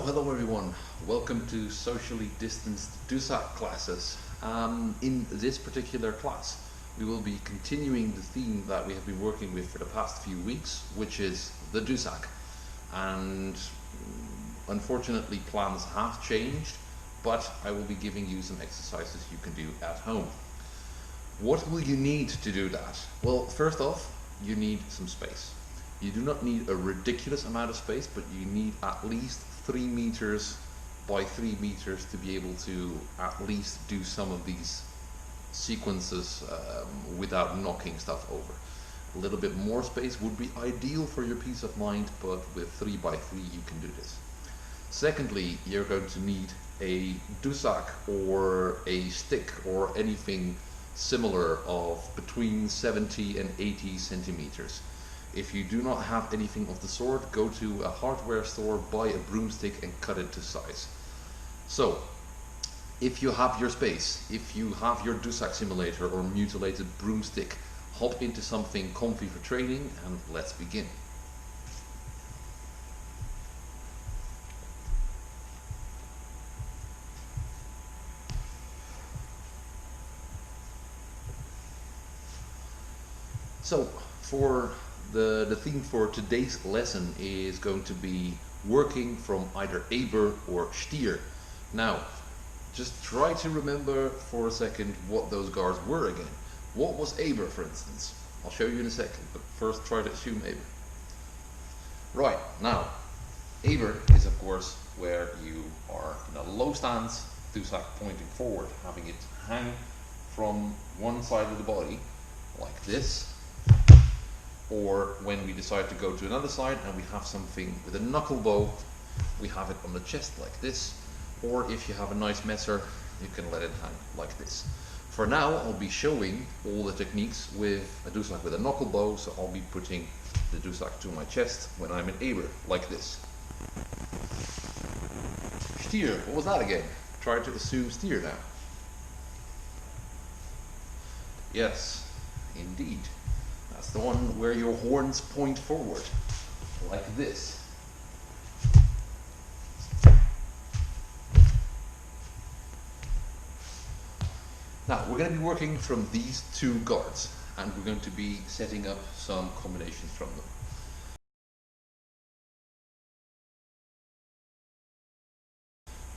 Hello everyone. Welcome to Socially Distanced Dussack classes. In this particular class, we will be continuing the theme that we have been working with for the past few weeks, which is the Dussack. And unfortunately, plans have changed, but I will be giving you some exercises you can do at home. What will you need to do that? Well, first off, you need some space. You do not need a ridiculous amount of space, but you need at least 3 meters by 3 meters to be able to at least do some of these sequences without knocking stuff over. A little bit more space would be ideal for your peace of mind, but with 3 by 3 you can do this. Secondly, you're going to need a Dussack or a stick or anything similar of between 70 and 80 centimeters. If you do not have anything of the sort, go to a hardware store, buy a broomstick and cut it to size. So, if you have your space, if you have your Dussack simulator or mutilated broomstick, hop into something comfy for training and let's begin. So, for the theme for today's lesson is going to be working from either Aber or Stier. Now, just try to remember for a second what those guards were again. What was Aber, for instance? I'll show you in a second, but first try to assume Aber. Right, now, Aber is of course where you are in a low stance, Dussack pointing forward, having it hang from one side of the body, like this. Or when we decide to go to another side and we have something with a knuckle bow, we have it on the chest like this. Or if you have a nice messer, you can let it hang like this. For now, I'll be showing all the techniques with a Dussack with a knuckle bow, so I'll be putting the Dussack to my chest when I'm in Aber, like this. Stier, what was that again? Try to assume Stier now. Yes, indeed. That's the one where your horns point forward, like this. Now, we're going to be working from these two guards, and we're going to be setting up some combinations from them.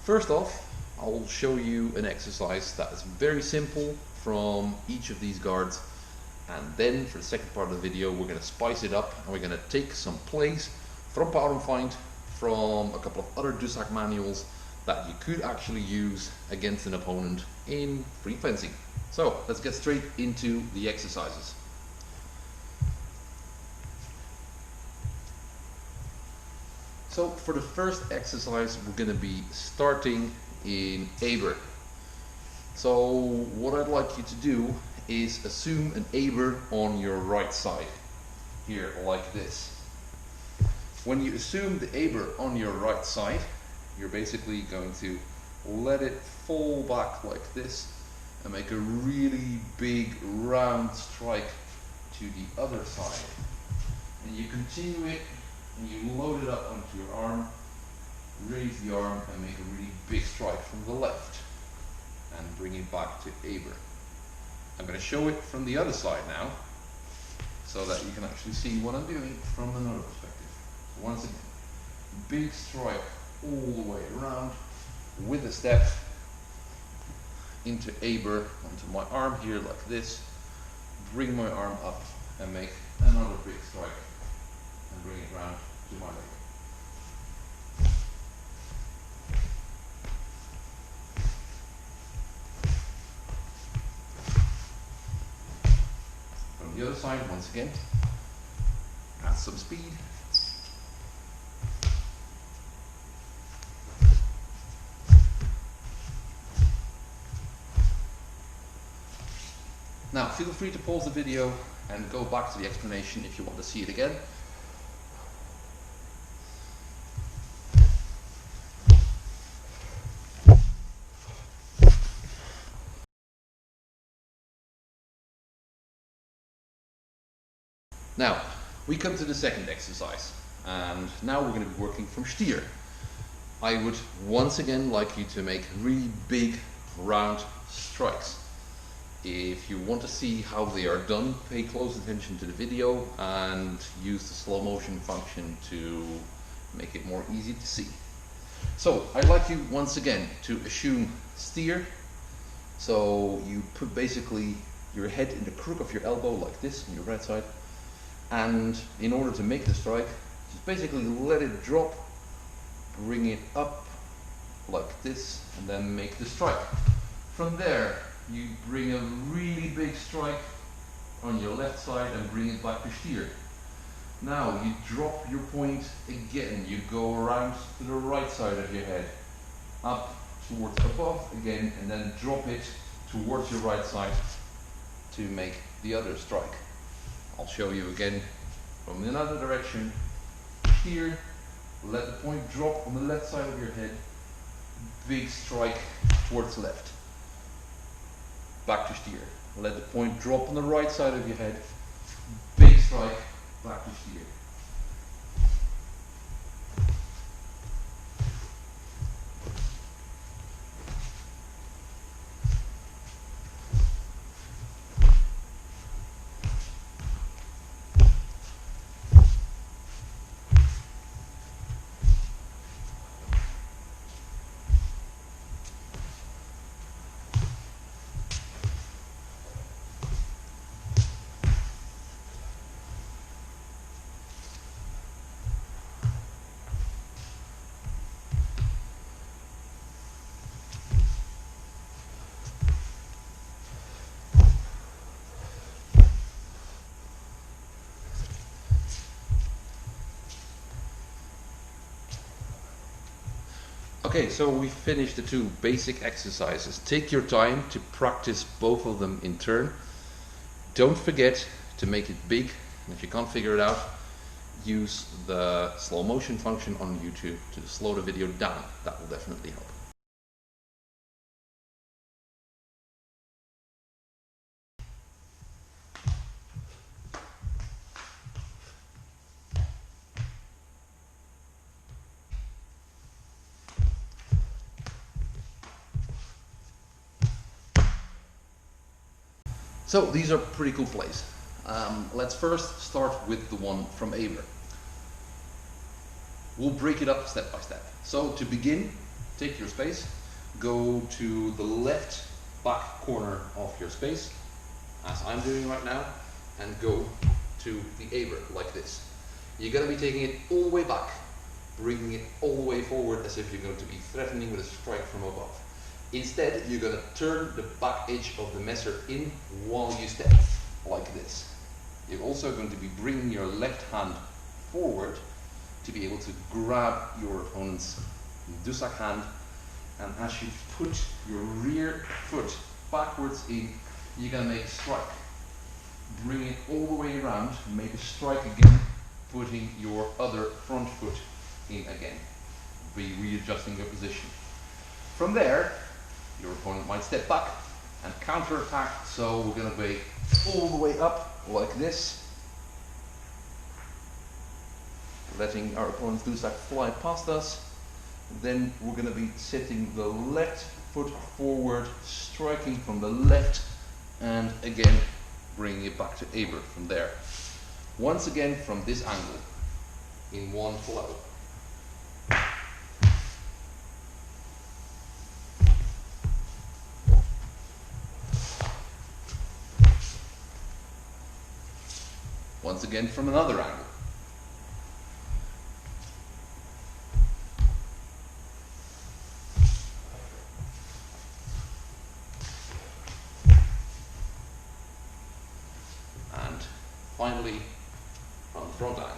First off, I'll show you an exercise that is very simple from each of these guards. And then for the second part of the video, we're going to spice it up and we're going to take some plays from Power and Find, from a couple of other Dussack manuals that you could actually use against an opponent in free fencing. So let's get straight into the exercises. So for the first exercise, we're going to be starting in Aber. So what I'd like you to do is assume an Aber on your right side, here like this. When you assume the Aber on your right side, you're basically going to let it fall back like this and make a really big round strike to the other side. And you continue it and you load it up onto your arm, raise the arm and make a really big strike from the left and bring it back to Aber. I'm going to show it from the other side now, so that you can actually see what I'm doing from another perspective. So once again, big strike all the way around with a step into Aber, onto my arm here like this, bring my arm up and make another big strike and bring it round to my leg. The other side, once again, add some speed. Now, feel free to pause the video and go back to the explanation if you want to see it again. Now, we come to the second exercise, and now we're going to be working from Stier. I would once again like you to make really big round strikes. If you want to see how they are done, pay close attention to the video and use the slow motion function to make it more easy to see. So I'd like you once again to assume steer. So you put basically your head in the crook of your elbow like this on your right side, and in order to make the strike, just basically let it drop, bring it up like this, and then make the strike. From there you bring a really big strike on your left side and bring it back to steer. Now you drop your point again, you go around to the right side of your head, up towards above again, and then drop it towards your right side to make the other strike. I'll show you again from another direction. Here, let the point drop on the left side of your head, big strike towards left, back to steer. Let the point drop on the right side of your head, big strike, back to steer. Okay, so we finished the two basic exercises. Take your time to practice both of them in turn. Don't forget to make it big, and if you can't figure it out, use the slow motion function on YouTube to slow the video down. That will definitely help. So these are pretty cool plays. Let's first start with the one from Aber. We'll break it up step by step. So to begin, take your space, go to the left back corner of your space, as I'm doing right now, and go to the Aber like this. You're going to be taking it all the way back, bringing it all the way forward as if you're going to be threatening with a strike from above. Instead, you're going to turn the back edge of the messer in while you step, like this. You're also going to be bringing your left hand forward to be able to grab your opponent's Dussack hand, and as you put your rear foot backwards in, you're going to make a strike. Bring it all the way around, make a strike again, putting your other front foot in again. Be readjusting your position. From there, your opponent might step back and counter-attack, so we're going to be all the way up like this, letting our opponent's Dussack fly past us. Then we're going to be setting the left foot forward, striking from the left, and again bringing it back to Aber from there. Once again from this angle, in one flow. Once again from another angle. And finally from the front angle.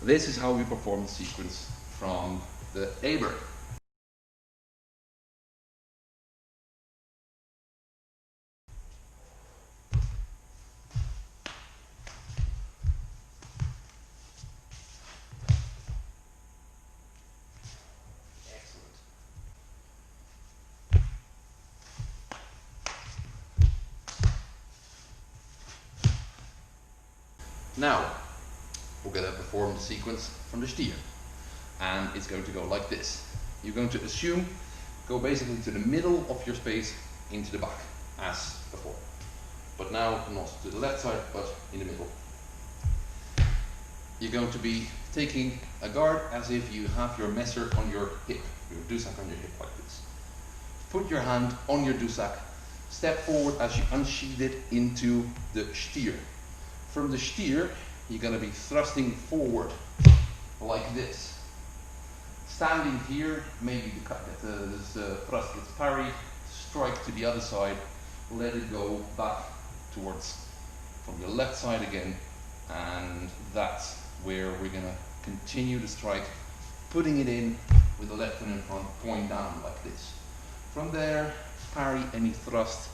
This is how we perform the sequence from the Aber. Excellent. Now, we're going to perform the sequence from the steer. And it's going to go like this. You're going to assume, go basically to the middle of your space into the back, as before. But now, not to the left side, but in the middle. You're going to be taking a guard as if you have your messer on your hip, your Dussack on your hip like this. Put your hand on your Dussack, step forward as you unsheath it into the steer. From the steer, you're going to be thrusting forward like this. Standing here, maybe the thrust gets parried, strike to the other side, let it go back towards from your left side again, and that's where we're going to continue the strike, putting it in with the left foot in front, point down like this. From there, parry any thrust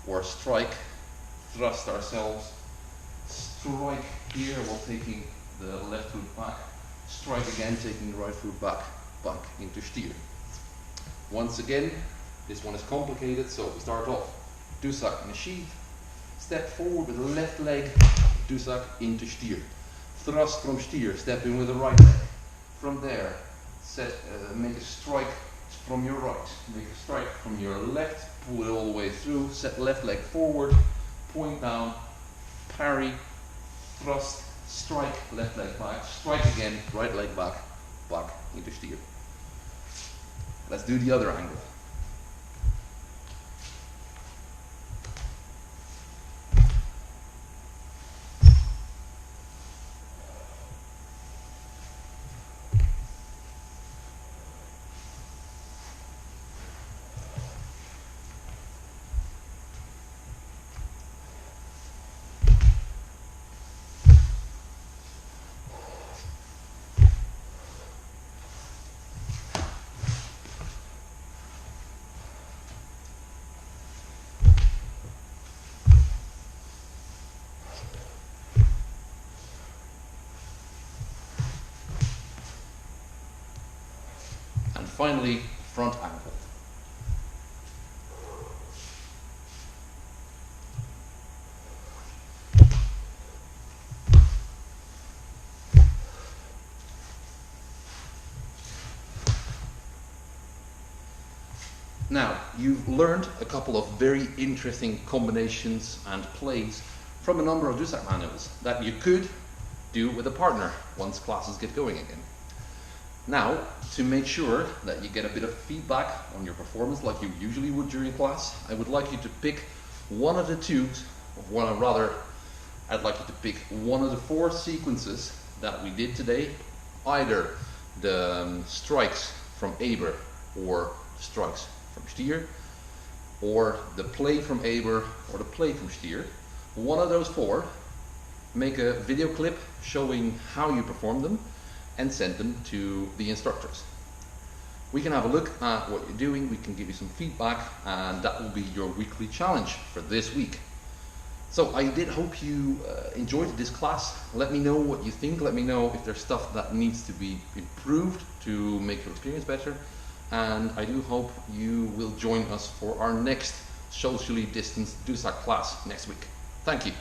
or strike, thrust ourselves, strike here while taking the left foot back, strike again, taking the right foot back into steer. Once again, this one is complicated, so we start off Dussack in a sheath, step forward with the left leg, Dussack into steer. Thrust from steer, step in with the right leg. From there, make a strike from your right, make a strike from your left, pull it all the way through, set left leg forward, point down, parry, thrust, strike, left leg back, strike again, right leg back into steer. Let's do the other angle. And finally, front angle. Now, you've learned a couple of very interesting combinations and plays from a number of Dussack manuals that you could do with a partner once classes get going again. Now, to make sure that you get a bit of feedback on your performance like you usually would during class, I would like you to pick one of the two, I'd like you to pick one of the 4 sequences that we did today, either the strikes from Aber or strikes from steer, or the play from Aber or the play from steer. One of those 4, make a video clip showing how you perform them, and send them to the instructors. We can have a look at what you're doing, we can give you some feedback, and that will be your weekly challenge for this week. So I did hope you enjoyed this class. Let me know what you think, let me know if there's stuff that needs to be improved to make your experience better, and I do hope you will join us for our next socially distanced Dussack class next week. Thank you.